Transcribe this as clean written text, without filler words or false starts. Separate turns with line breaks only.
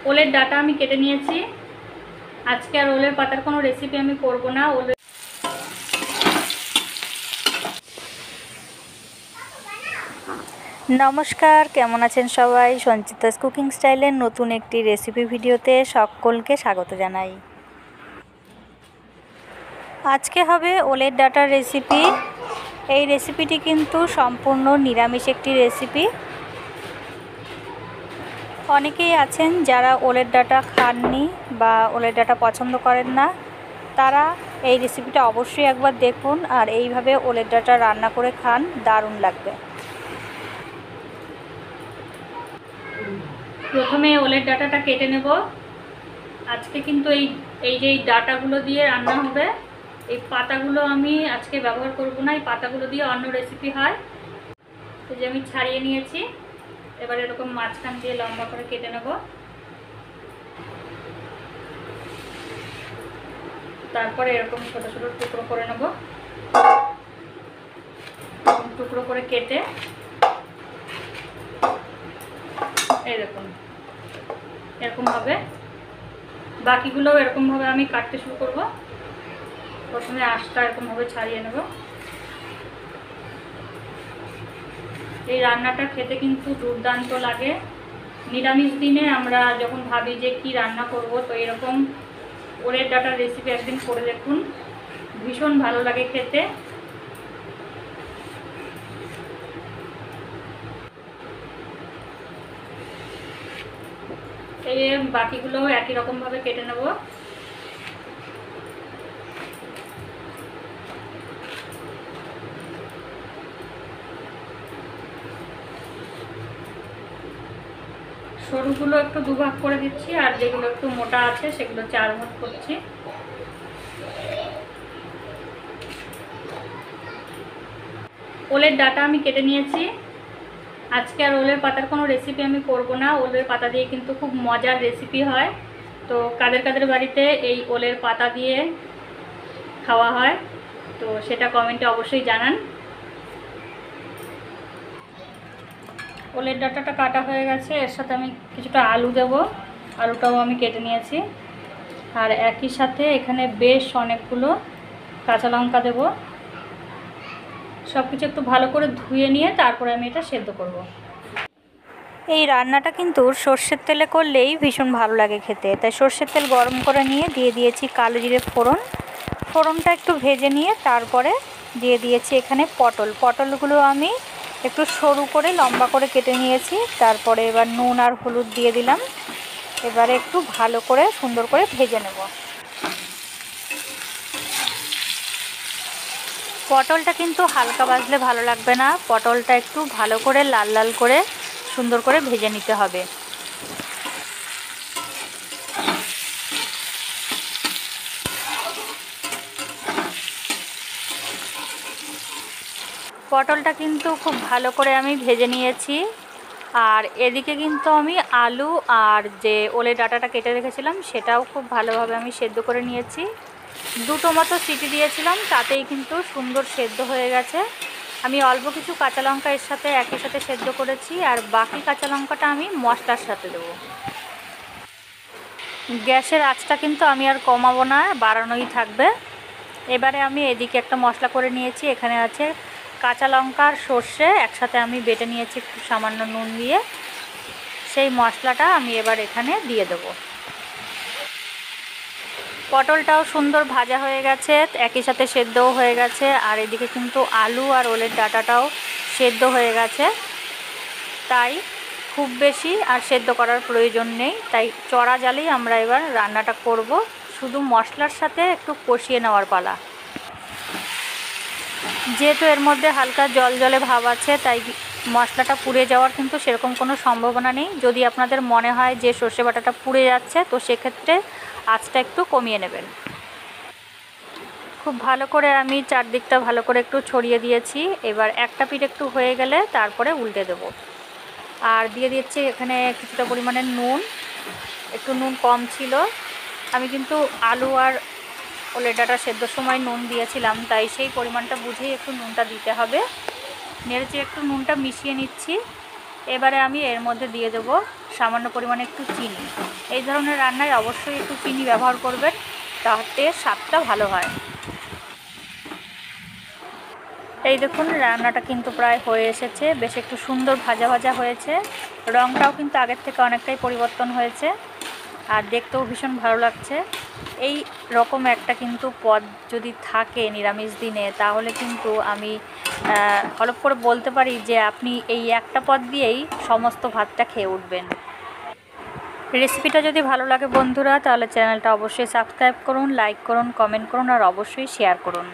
ওলের ডাটা আমি কেটে নিয়েছি। আজকে আর ওলের পাতার কোনো রেসিপি আমি করব না।
নমস্কার, কেমন আছেন সবাই? সঞ্চিতাস কুকিং স্টাইলের নতুন একটি রেসিপি ভিডিওতে সকলকে স্বাগত জানাই। আজকে হবে ওলের ডাটার রেসিপি। এই রেসিপিটি কিন্তু সম্পূর্ণ নিরামিষ একটি রেসিপি। অনেকেই আছেন যারা ওলের ডাটা খাননি বা ওলের ডাটা পছন্দ করেন না, তারা এই রেসিপিটা অবশ্যই একবার দেখুন আর এইভাবে ওলের ডাটা রান্না করে খান, দারুণ লাগবে।
প্রথমে ওলের ডাটাটা কেটে নেব। আজকে কিন্তু এই যে ডাটাগুলো দিয়ে রান্না হবে, এই পাতাগুলো আমি আজকে ব্যবহার করব না। এই পাতাগুলো দিয়ে অন্য রেসিপি হয়। এই যে আমি ছাড়িয়ে নিয়েছি। এবার এরকম মাঝখান দিয়ে লম্বা করে কেটে নেব। তারপরে এরকম ছোট ছোট টুকরো করে নেব। টুকরো করে কেটে এরকম হবে। বাকিগুলোও এরকমভাবে আমি কাটতে শুরু করব। প্রথমে আঁশটা এরকমভাবে ছাড়িয়ে নেব। এই রান্নাটা খেতে কিন্তু দুর্দান্ত লাগে। নিরামিষ দিনে আমরা যখন ভাবি যে কি রান্না করব, তো এরকম ওলের ডাটার রেসিপি একদিন করে দেখুন, ভীষণ ভালো লাগে খেতে। এই বাকিগুলো একই রকমভাবে কেটে নেব। সরুগুলো একটু দুভাগ করে দিচ্ছি আর যেগুলো একটু মোটা আছে সেগুলো 4 ভাগ করছি। ওলের ডাটা আমি কেটে নিয়েছি। আজকে আর ওলের পাতার কোনো রেসিপি আমি করব না। ওলের পাতা দিয়ে কিন্তু খুব মজার রেসিপি হয়। তো কাদের কাদের বাড়িতে এই ওলের পাতা দিয়ে খাওয়া হয়, তো সেটা কমেন্টে অবশ্যই জানান। ওলের ডাঁটাটা কাটা হয়ে গেছে। এর সাথে আমি কিছুটা আলু দেব। আলুটাও আমি কেটে নিয়েছি। আর একই সাথে এখানে বেশ অনেকগুলো কাঁচা লঙ্কা দেব। সব কিছু একটু ভালো করে ধুয়ে নিয়ে তারপরে আমি এটা সেদ্ধ করব।
এই রান্নাটা কিন্তু সর্ষের তেলে করলেই ভীষণ ভালো লাগে খেতে, তাই সর্ষের তেল গরম করে নিয়ে দিয়ে দিয়েছি কালো জিরে ফোড়ন। ফোড়নটা একটু ভেজে নিয়ে তারপরে দিয়ে দিয়েছি এখানে পটলগুলো আমি একটু সরু করে লম্বা করে কেটে নিয়েছি। তারপরে এবার নুন আর হলুদ দিয়ে দিলাম। এবারে একটু ভালো করে সুন্দর করে ভেজে নেব। পটলটা কিন্তু হালকা ভাজলে ভালো লাগবে না, পটলটা একটু ভালো করে লাল লাল করে সুন্দর করে ভেজে নিতে হবে। পটলটা কিন্তু খুব ভালো করে আমি ভেজে নিয়েছি। আর এদিকে কিন্তু আমি আলু আর যে ওলের ডাঁটাটা কেটে রেখেছিলাম সেটাও খুব ভালোভাবে আমি সেদ্ধ করে নিয়েছি। দুটো মতো সিটি দিয়েছিলাম, তাতেই কিন্তু সুন্দর সেদ্ধ হয়ে গেছে। আমি অল্প কিছু কাঁচা লঙ্কা এর সাথে একই সাথে সেদ্ধ করেছি, আর বাকি কাঁচা লঙ্কাটা আমি মশলার সাথে দেবো। গ্যাসের আঁচটা কিন্তু আমি আর কমাবো না, বাড়ানোই থাকবে। এবারে আমি এদিকে একটা মশলা করে নিয়েছি। এখানে আছে কাঁচা লঙ্কা আর সর্ষে একসাথে আমি বেটে নিয়েছি একটু সামান্য নুন দিয়ে। সেই মশলাটা আমি এবার এখানে দিয়ে দেব। পটলটাও সুন্দর ভাজা হয়ে গেছে, একই সাথে সেদ্ধও হয়ে গেছে। আর এদিকে কিন্তু আলু আর ওলের ডাঁটাটাও সেদ্ধ হয়ে গেছে, তাই খুব বেশি আর সেদ্ধ করার প্রয়োজন নেই। তাই চড়া জালেই আমরা এবার রান্নাটা করব। শুধু মশলার সাথে একটু কষিয়ে নেওয়ার পালা। যেহেতু এর মধ্যে হালকা জল জলে ভাব আছে, তাই মশলাটা পুড়ে যাওয়ার কিন্তু সেরকম কোনো সম্ভাবনা নেই। যদি আপনাদের মনে হয় যে সর্ষে বাটাটা পুড়ে যাচ্ছে, তো সেক্ষেত্রে আঁচটা একটু কমিয়ে নেবেন। খুব ভালো করে আমি চারদিকটা ভালো করে একটু ছড়িয়ে দিয়েছি। এবার একটা পিঠ একটু হয়ে গেলে তারপরে উল্টে দেব। আর দিয়ে দিচ্ছি এখানে কিছুটা পরিমাণে নুন। একটু নুন কম ছিল। আমি কিন্তু আলু আর ওলের ডাঁটা সেদ্ধর সময় নুন দিয়েছিলাম, তাই সেই পরিমাণটা বুঝেই একটু নুনটা দিতে হবে। নেড়েচেড়ে একটু নুনটা মিশিয়ে নিচ্ছি।
এবারে আমি এর মধ্যে দিয়ে দেবো সামান্য পরিমাণে একটু চিনি। এই ধরনের রান্নায় অবশ্যই একটু চিনি ব্যবহার করবেন, তাতে স্বাদটা ভালো হয়। এই দেখুন রান্নাটা কিন্তু প্রায় হয়ে এসেছে, বেশ একটু সুন্দর ভাজা ভাজা হয়েছে, রঙটাও কিন্তু আগের থেকে অনেকটাই পরিবর্তন হয়েছে আর দেখতেও ভীষণ ভালো লাগছে। এই রকম একটা কিন্তু পদ যদি থাকে নিরামিষ দিনে, তাহলে কিন্তু আমি হলপ করে বলতে পারি যে আপনি এই একটা পদ দিয়েই সমস্ত ভাতটা খেয়ে উঠবেন। রেসিপিটা যদি ভালো লাগে বন্ধুরা, তাহলে চ্যানেলটা অবশ্যই সাবস্ক্রাইব করুন, লাইক করুন, কমেন্ট করুন আর অবশ্যই শেয়ার করুন।